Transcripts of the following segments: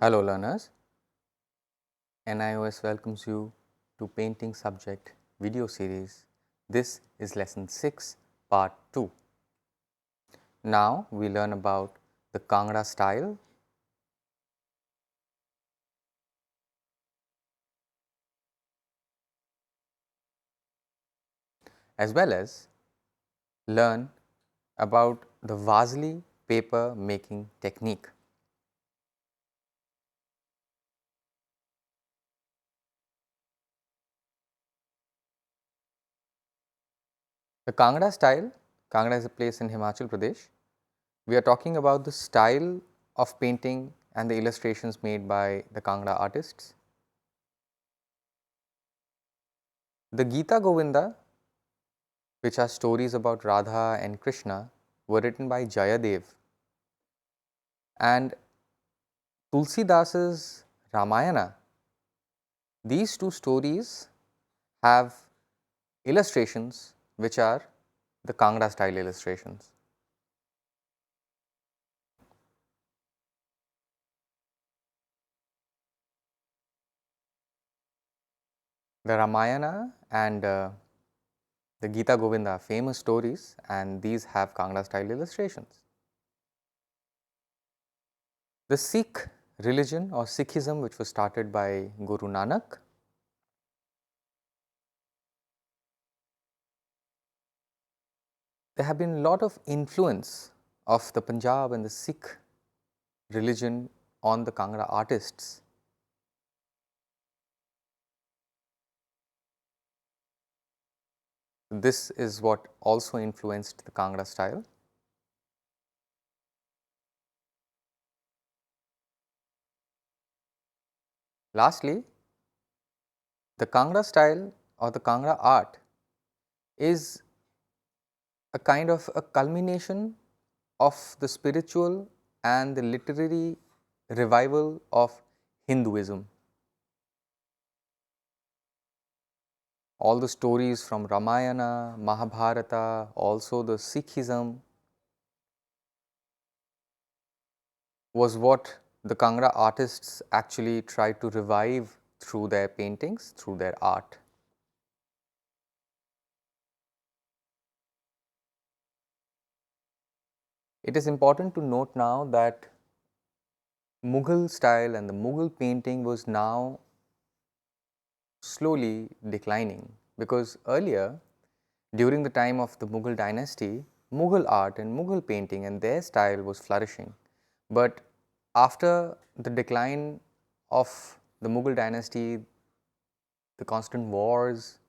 Hello learners, NIOS welcomes you to Painting Subject video series. This is lesson 6 part 2. Now we learn about the Kangra style, as well as learn about the Vasli paper making technique. The Kangra style, Kangra is a place in Himachal Pradesh. We are talking about the style of painting and the illustrations made by the Kangra artists. The Gita Govinda, which are stories about Radha and Krishna, were written by Jayadev, and Tulsidasa's Ramayana. These two stories have illustrations which are the Kangra style illustrations. The Ramayana and the Gita Govinda are famous stories, and these have Kangra style illustrations. The Sikh religion or Sikhism, which was started by Guru Nanak, there have been a lot of influence of the Punjab and the Sikh religion on the Kangra artists. This is what also influenced the Kangra style. Lastly, the Kangra style or the Kangra art is a kind of a culmination of the spiritual and the literary revival of Hinduism. All the stories from Ramayana, Mahabharata, also the Sikhism was what the Kangra artists actually tried to revive through their paintings, through their art. It is important to note now that Mughal style and the Mughal painting was now slowly declining, because earlier during the time of the Mughal dynasty, Mughal art and Mughal painting and their style was flourishing. But after the decline of the Mughal dynasty, the constant wars,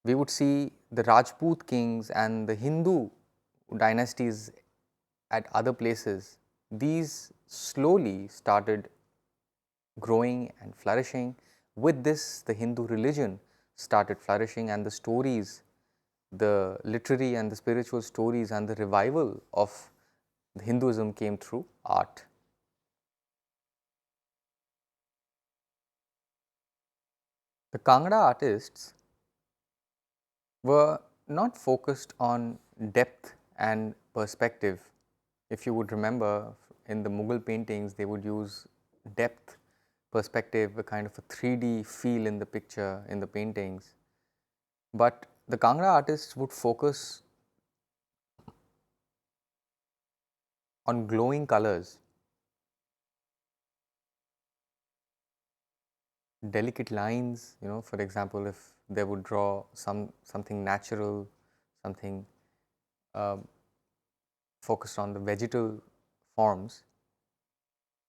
we would see the Rajput kings and the Hindu dynasties at other places. These slowly started growing and flourishing. With this, the Hindu religion started flourishing, and the stories, the literary and the spiritual stories and the revival of the Hinduism came through art. The Kangra artists were not focused on depth and perspective. If you would remember, in the Mughal paintings, they would use depth, perspective, a kind of a 3D feel in the picture, in the paintings. But the Kangra artists would focus on glowing colors, delicate lines. For example, if they would draw something natural, something focused on the vegetal forms,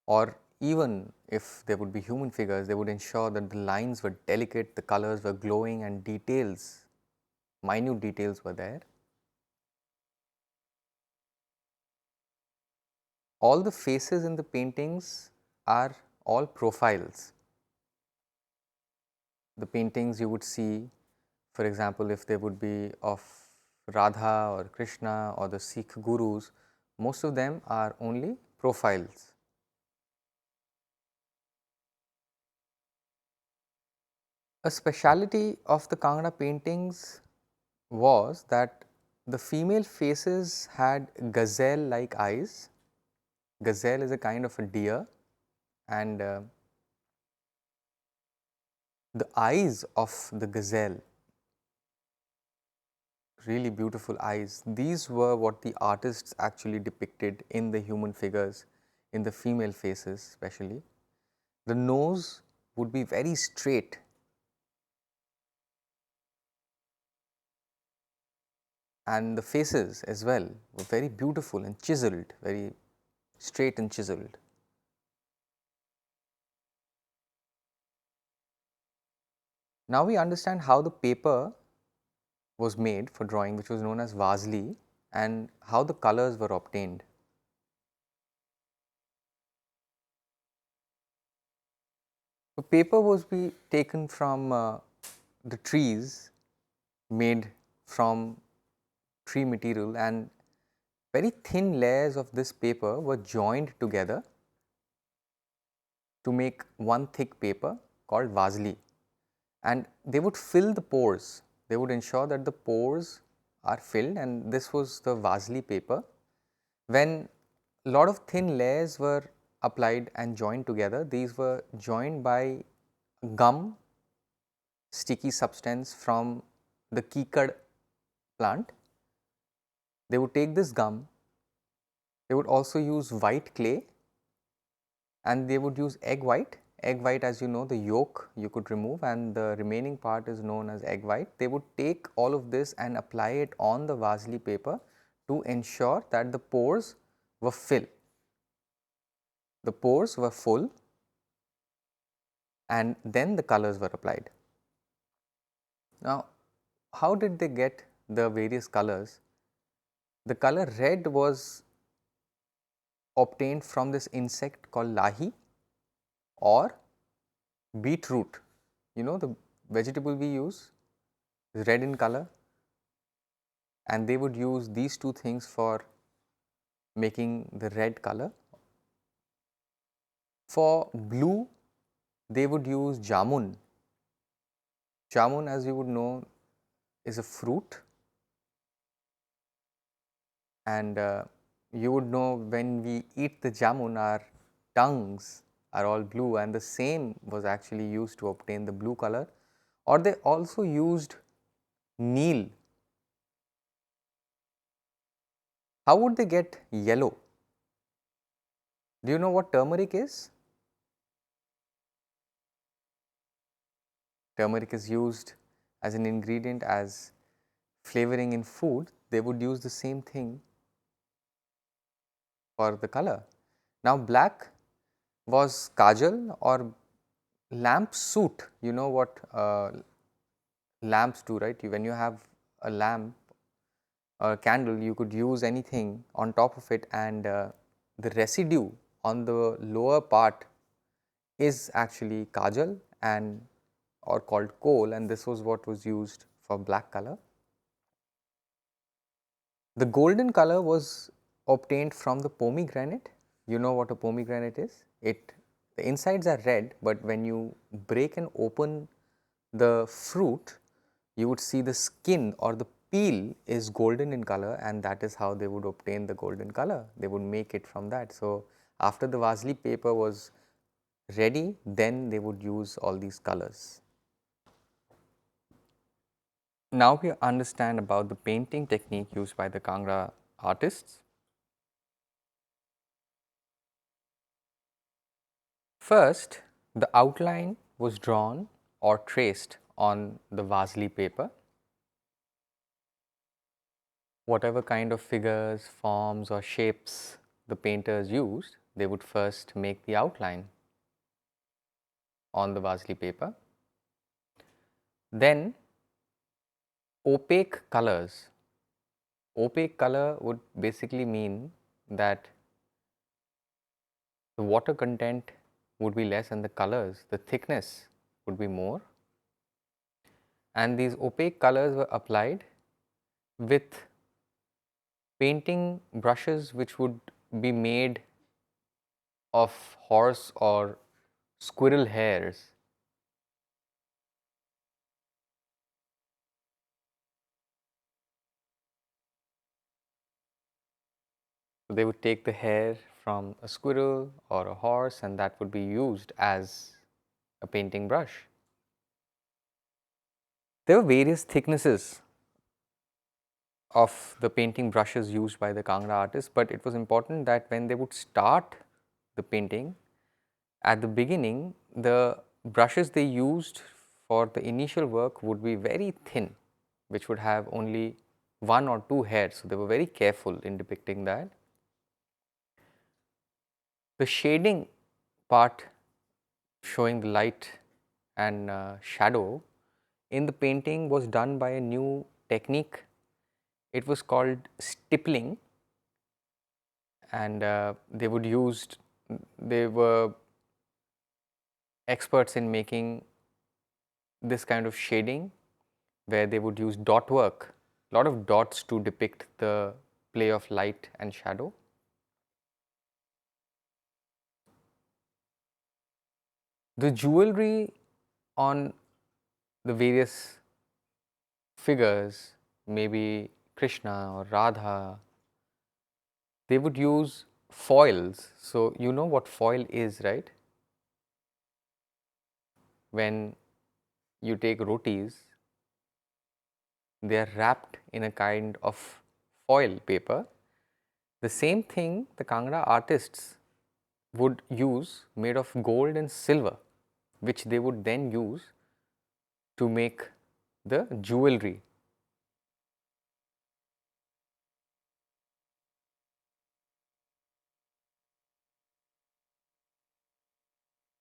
or even if there would be human figures, they would ensure that the lines were delicate, the colors were glowing, and details, minute details were there. All the faces in the paintings are all profiles. The paintings you would see, for example, if they would be of Radha or Krishna or the Sikh gurus, most of them are only profiles. A speciality of the Kangra paintings was that the female faces had gazelle like eyes. Gazelle is a kind of a deer, and the eyes of the gazelle, really beautiful eyes. These were what the artists actually depicted in the human figures, in the female faces especially. The nose would be very straight, and the faces as well were very beautiful and chiseled, very straight and chiseled. Now we understand how the paper was made for drawing, which was known as vasli, and how the colors were obtained. The paper was be taken from the trees, made from tree material, and very thin layers of this paper were joined together to make one thick paper called vasli, and they would fill the pores. They would ensure that the pores are filled, and this was the vasli paper. When a lot of thin layers were applied and joined together, these were joined by gum, sticky substance from the kikad plant. They would take this gum, they would also use white clay, and they would use egg white. Egg white, as you know, the yolk you could remove and the remaining part is known as egg white. They would take all of this and apply it on the vasli paper to ensure that the pores were filled. The pores were full, and then the colors were applied. Now, how did they get the various colors? The color red was obtained from this insect called lahi or beetroot. You know, the vegetable we use is red in color, and they would use these two things for making the red color. For blue, they would use jamun. Jamun, as you would know, is a fruit, and you would know when we eat the jamun, our tongues are all blue, and the same was actually used to obtain the blue color. Or they also used Neil. How would they get yellow? Do you know what turmeric is? Turmeric is used as an ingredient as flavoring in food. They would use the same thing for the color. Now, black was kajal or lamp soot. You know what lamps do, right? When you have a lamp, a candle, you could use anything on top of it, and the residue on the lower part is actually kajal and or called kohl, and this was what was used for black color. The golden color was obtained from the pomegranate. You know what a pomegranate is? The insides are red, but when you break and open the fruit, you would see the skin or the peel is golden in color, and that is how they would obtain the golden color. They would make it from that. So, after the vasli paper was ready, then they would use all these colors. Now we understand about the painting technique used by the Kangra artists. First, the outline was drawn or traced on the vasli paper. Whatever kind of figures, forms or shapes the painters used, they would first make the outline on the vasli paper. Then opaque colors. Opaque color would basically mean that the water content would be less and the colors, the thickness would be more, and these opaque colors were applied with painting brushes which would be made of horse or squirrel hairs. So they would take the hair from a squirrel or a horse, and that would be used as a painting brush. There were various thicknesses of the painting brushes used by the Kangra artists, but it was important that when they would start the painting, at the beginning, the brushes they used for the initial work would be very thin, which would have only one or two hairs. So, they were very careful in depicting that. The shading part, showing the light and shadow in the painting, was done by a new technique. It was called stippling, and they were experts in making this kind of shading, where they would use dot work, a lot of dots to depict the play of light and shadow. The jewelry on the various figures, maybe Krishna or Radha, they would use foils. So, you know what foil is, right? When you take rotis, they are wrapped in a kind of foil paper. The same thing the Kangra artists would use, made of gold and silver, which they would then use to make the jewelry.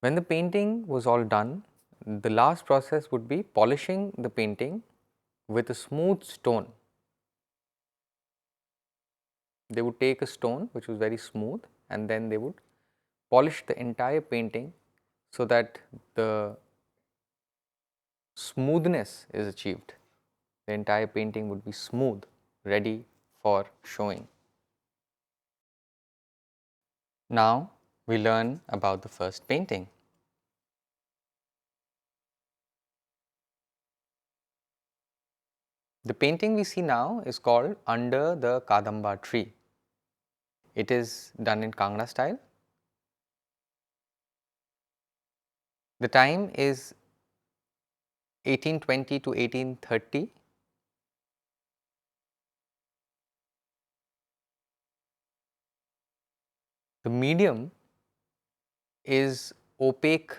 When the painting was all done, the last process would be polishing the painting with a smooth stone. They would take a stone which was very smooth, and then they would polish the entire painting so that the smoothness is achieved. The entire painting would be smooth, ready for showing. Now we learn about the first painting. The painting we see now is called Under the Kadamba Tree. It is done in Kangra style. The time is 1820 to 1830. The medium is opaque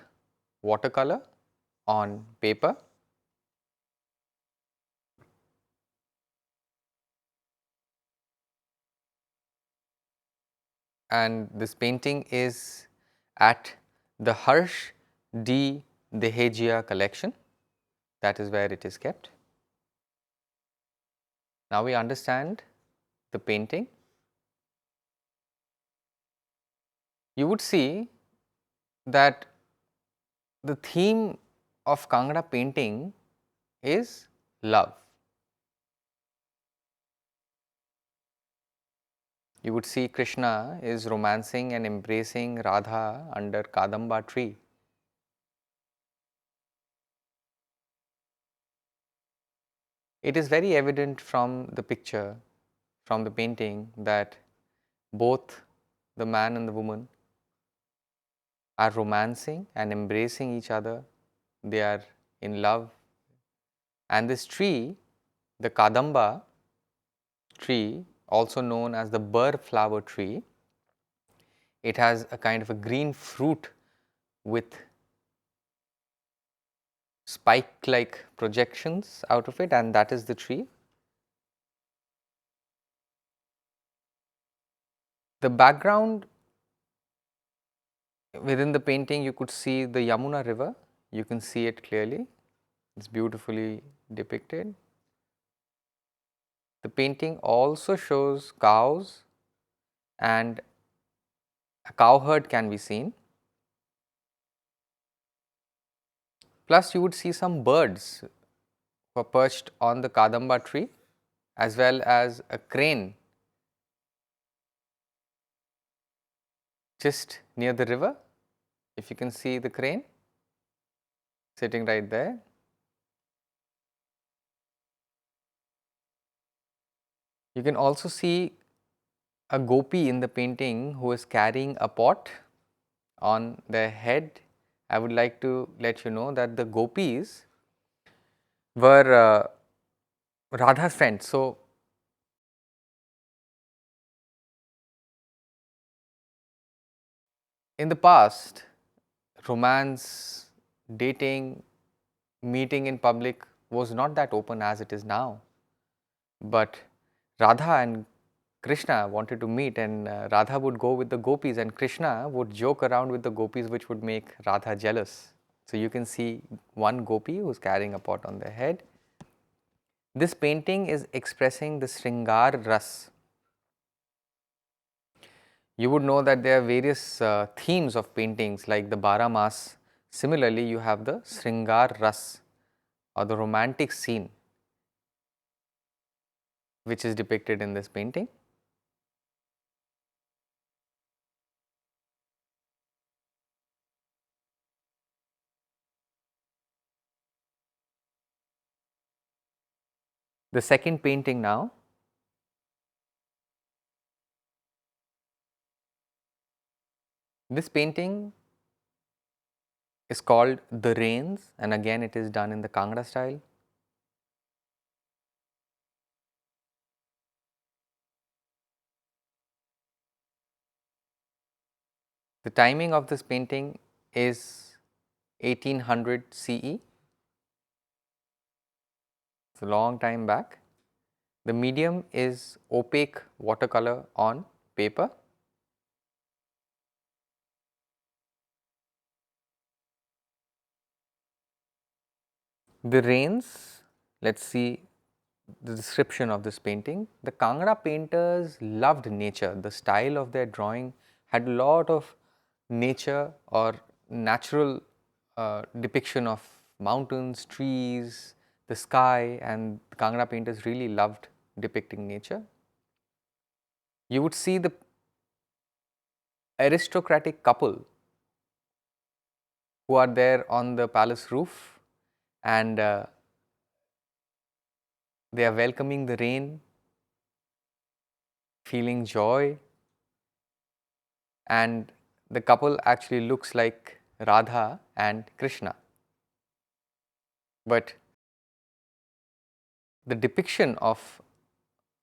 watercolor on paper. And this painting is at the Harsh D. Dehegia collection. That is where it is kept. Now we understand the painting. You would see that the theme of Kangra painting is love. You would see Krishna is romancing and embracing Radha under Kadamba tree. It is very evident from the picture, from the painting, that both the man and the woman are romancing and embracing each other. They are in love. And this tree, the Kadamba tree, also known as the bur flower tree, it has a kind of a green fruit with spike like projections out of it, and that is the tree. The background within the painting, you could see the Yamuna river. You can see it clearly. It's beautifully depicted. The painting also shows cows, and a cow herd can be seen. Plus, you would see some birds who are perched on the Kadamba tree, as well as a crane just near the river. If you can see the crane sitting right there. You can also see a gopi in the painting who is carrying a pot on their head. I would like to let you know that the gopis were Radha's friends. So, in the past, romance, dating, meeting in public was not that open as it is now. But Radha and Krishna wanted to meet, and Radha would go with the gopis, and Krishna would joke around with the gopis, which would make Radha jealous. So you can see one gopi who's carrying a pot on their head. This painting is expressing the Sringar Ras. You would know that there are various themes of paintings like the Bara Mas. Similarly, you have the Sringar Ras or the romantic scene, which is depicted in this painting. The second painting now. This painting is called the Reins, and again it is done in the Kangra style. The timing of this painting is 1800 CE. It's a long time back. The medium is opaque watercolor on paper. The Reins, let's see the description of this painting. The Kangra painters loved nature. The style of their drawing had a lot of nature or natural depiction of mountains, trees, the sky, and the Kangra painters really loved depicting nature. You would see the aristocratic couple who are there on the palace roof, and they are welcoming the rain, feeling joy, and the couple actually looks like Radha and Krishna. But the depiction of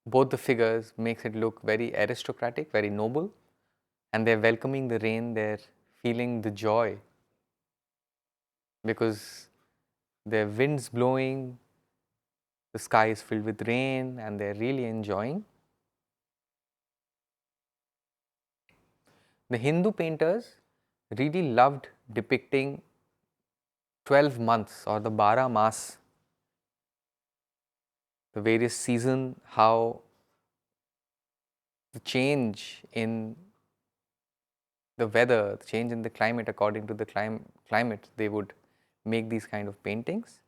both the figures makes it look very aristocratic, very noble, and they're welcoming the rain, they're feeling the joy because the wind's blowing, the sky is filled with rain, and they're really enjoying. The Hindu painters really loved depicting 12 months or the Bara Mas, the various seasons, how the change in the weather, the change in the climate according to the climate, they would make these kind of paintings.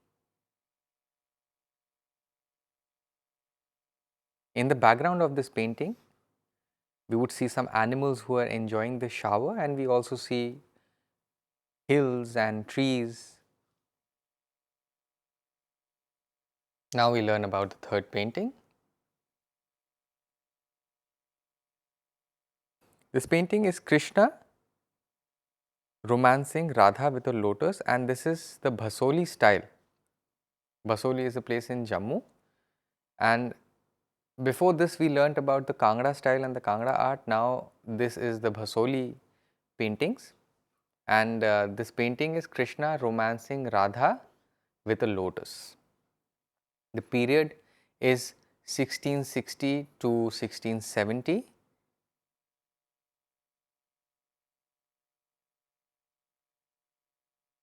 In the background of this painting, we would see some animals who are enjoying the shower, and we also see hills and trees. Now we learn about the third painting. This painting is Krishna romancing Radha with a lotus, and this is the Bhasoli style. Bhasoli is a place in Jammu, and before this we learnt about the Kangra style and the Kangra art. Now this is the Bhasoli paintings, and this painting is Krishna romancing Radha with a lotus. The period is 1660 to 1670.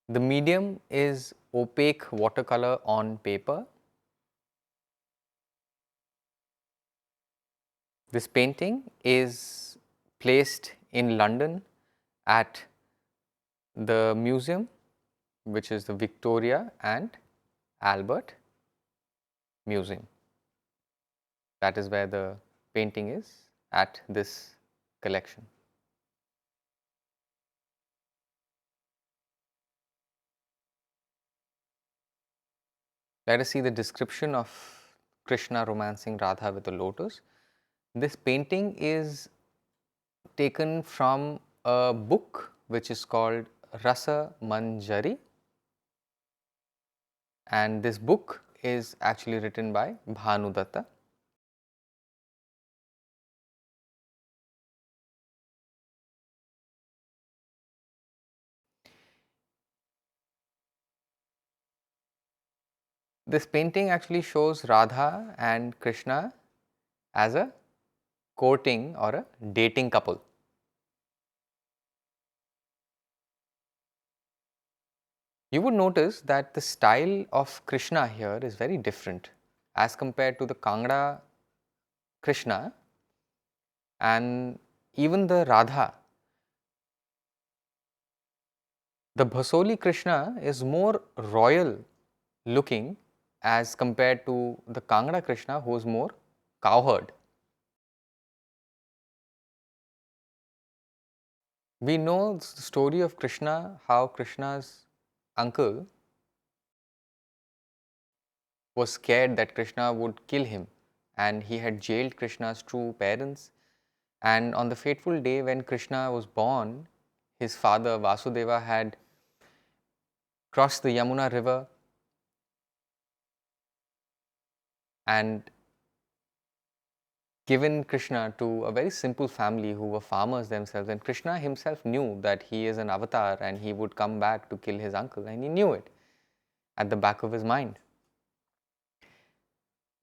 The medium is opaque watercolor on paper. This painting is placed in London at the museum, which is the Victoria and Albert Museum. That is where the painting is at this collection. Let us see the description of Krishna romancing Radha with a lotus. This painting is taken from a book which is called Rasa Manjari, and this book is actually written by Bhanudatta. This painting actually shows Radha and Krishna as a courting or a dating couple. You would notice that the style of Krishna here is very different as compared to the Kangra Krishna and even the Radha. The Bhasoli Krishna is more royal looking as compared to the Kangra Krishna, who is more cowherd. We know the story of Krishna, how Krishna's uncle was scared that Krishna would kill him, and he had jailed Krishna's true parents. And on the fateful day when Krishna was born, his father Vasudeva had crossed the Yamuna river and given Krishna to a very simple family who were farmers themselves. And Krishna himself knew that he is an avatar and he would come back to kill his uncle, and he knew it at the back of his mind.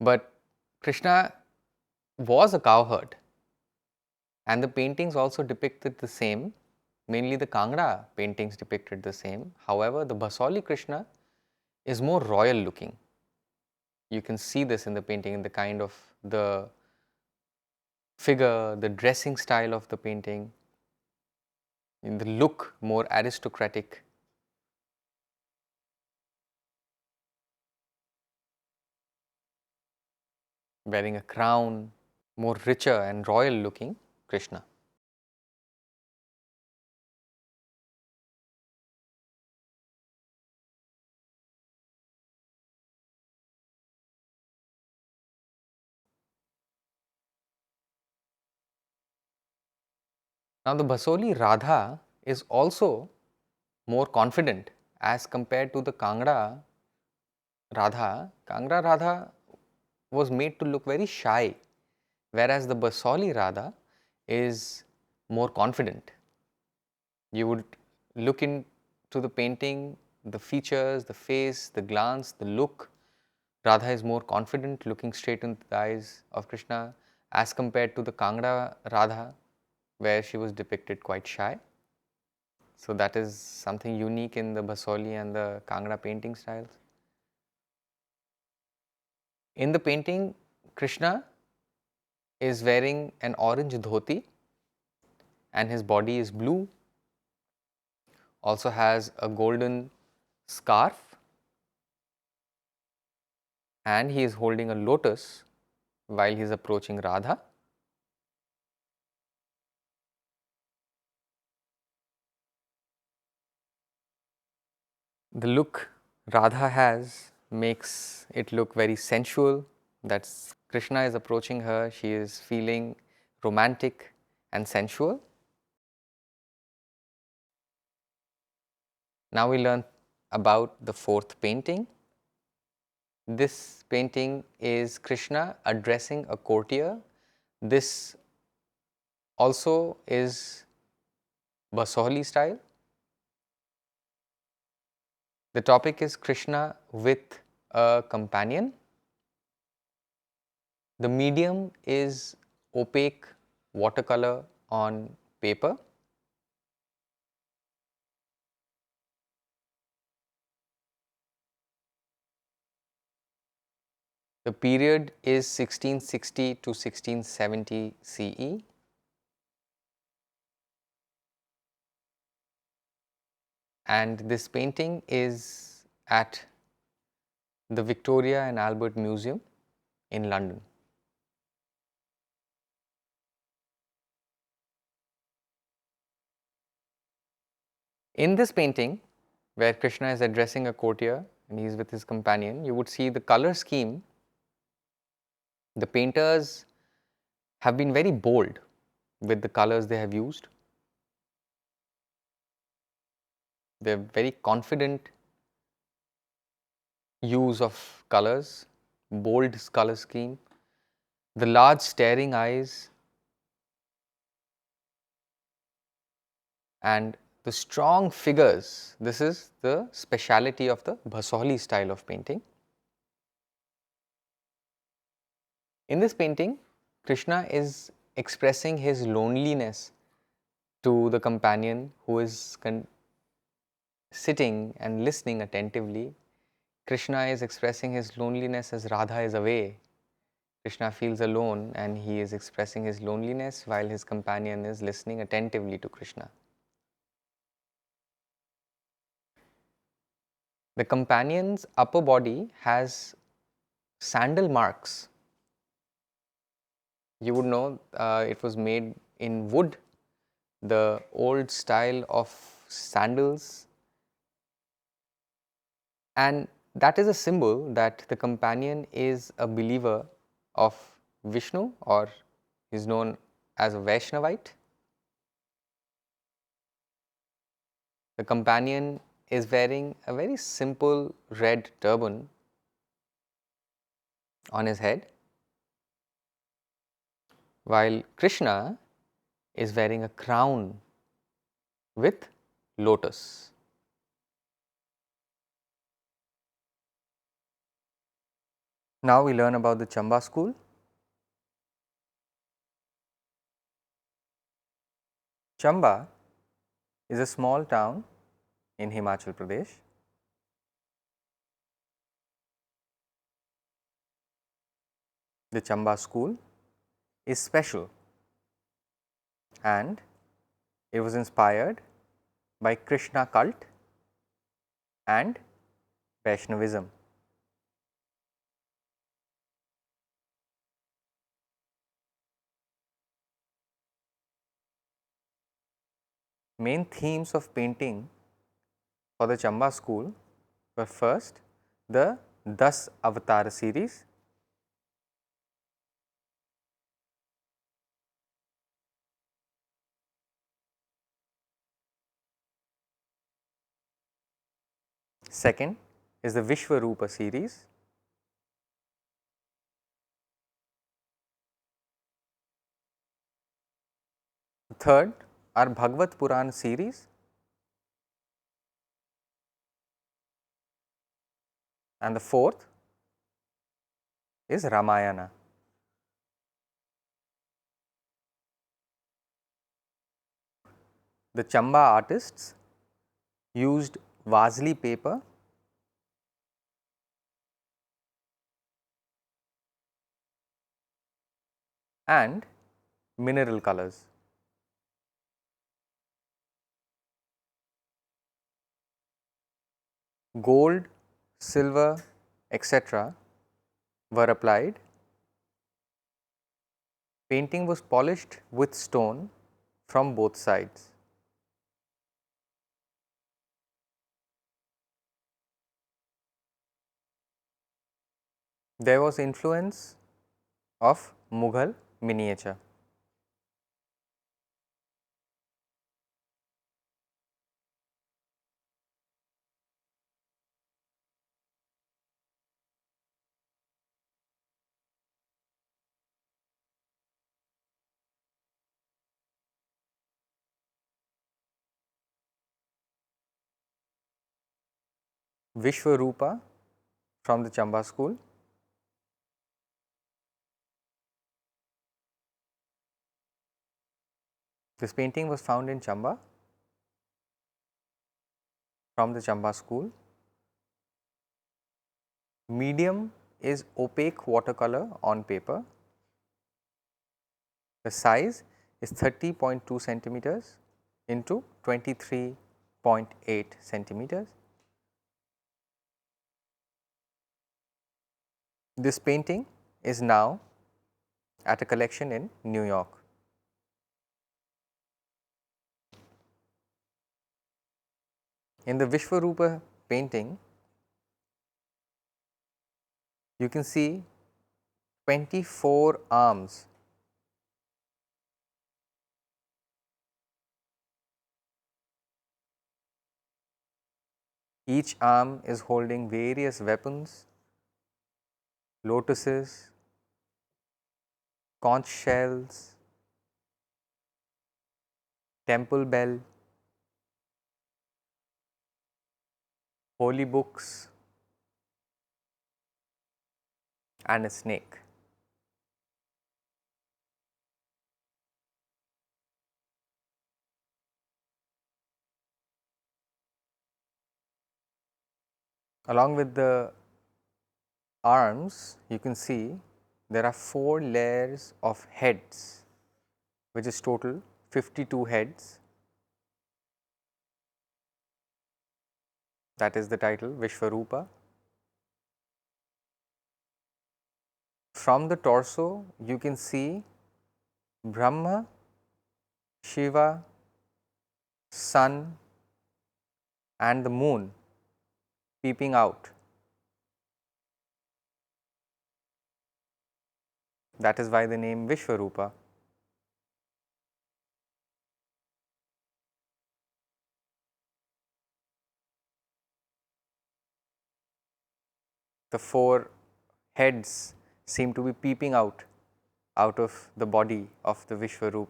But Krishna was a cowherd, and the paintings also depicted the same. Mainly the Kangra paintings depicted the same. However, the Bhasoli Krishna is more royal looking. You can see this in the painting, in the kind of the figure, the dressing style of the painting, in the look more aristocratic. Wearing a crown, more richer and royal looking Krishna. Now the Basoli Radha is also more confident as compared to the Kangra Radha. Kangra Radha was made to look very shy, whereas the Basoli Radha is more confident. You would look into the painting, the features, the face, the glance, the look. Radha is more confident, looking straight into the eyes of Krishna as compared to the Kangra Radha, where she was depicted quite shy. So that is something unique in the Basoli and the Kangra painting styles. In the painting, Krishna is wearing an orange dhoti and his body is blue, also has a golden scarf, and he is holding a lotus while he is approaching Radha. The look Radha has makes it look very sensual. That's Krishna is approaching her, she is feeling romantic and sensual. Now we learn about the fourth painting. This painting is Krishna addressing a courtier. This also is Basoli style. The topic is Krishna with a companion. The medium is opaque watercolor on paper. The period is 1660 to 1670 CE. And this painting is at the Victoria and Albert Museum in London. In this painting, where Krishna is addressing a courtier and he is with his companion, you would see the color scheme. The painters have been very bold with the colors they have used. They are very confident use of colors, bold color scheme, the large staring eyes, and the strong figures. This is the speciality of the Bhasoli style of painting. In this painting, Krishna is expressing his loneliness to the companion who is sitting and listening attentively. Krishna is expressing his loneliness as Radha is away. Krishna feels alone and he is expressing his loneliness while his companion is listening attentively to Krishna. The companion's upper body has sandal marks. You would know it was made in wood, the old style of sandals, and that is a symbol that the companion is a believer of Vishnu, or is known as a Vaishnavite. The companion is wearing a very simple red turban on his head, while Krishna is wearing a crown with lotus. Now we learn about the Chamba school. Chamba is a small town in Himachal Pradesh. The Chamba school is special and it was inspired by Krishna cult and Vaishnavism. Main themes of painting for the Chamba school were first the 10 Avatar series, second is the Vishwarupa series, third are Bhagavad Puran series, and the fourth is Ramayana. The Chamba artists used Vasli paper and mineral colors. Gold, silver, etc. were applied. Painting was polished with stone from both sides. There was influence of Mughal miniature. Vishwarupa from the Chamba school. This painting was found in Chamba from the Chamba school. Medium is opaque watercolor on paper. The size is 30.2 centimeters into 23.8 centimeters. This painting is now at a collection in New York. In the Vishwarupa painting, you can see 24 arms Each arm is holding various weapons, lotuses, conch shells, temple bell, holy books, and a snake. Along with the arms, you can see there are 4 layers of heads, which is total 52 heads. That is the title Vishvarupa. From the torso, you can see Brahma, Shiva, Sun, and the moon peeping out. That is why the name Vishvarupa. The 4 heads seem to be peeping out of the body of the Vishvarup.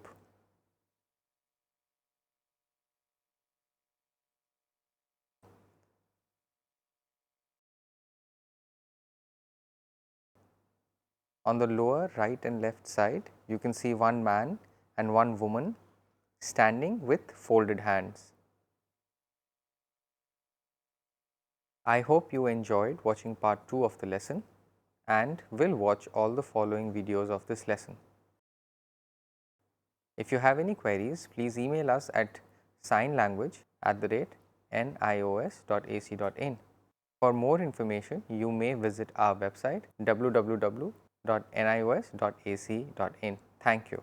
On the lower right and left side, you can see one man and one woman standing with folded hands. I hope you enjoyed watching part 2 of the lesson and will watch all the following videos of this lesson. If you have any queries, please email us at signlanguage@nios.ac.in. For more information, you may visit our website www.nios.ac.in. Thank you.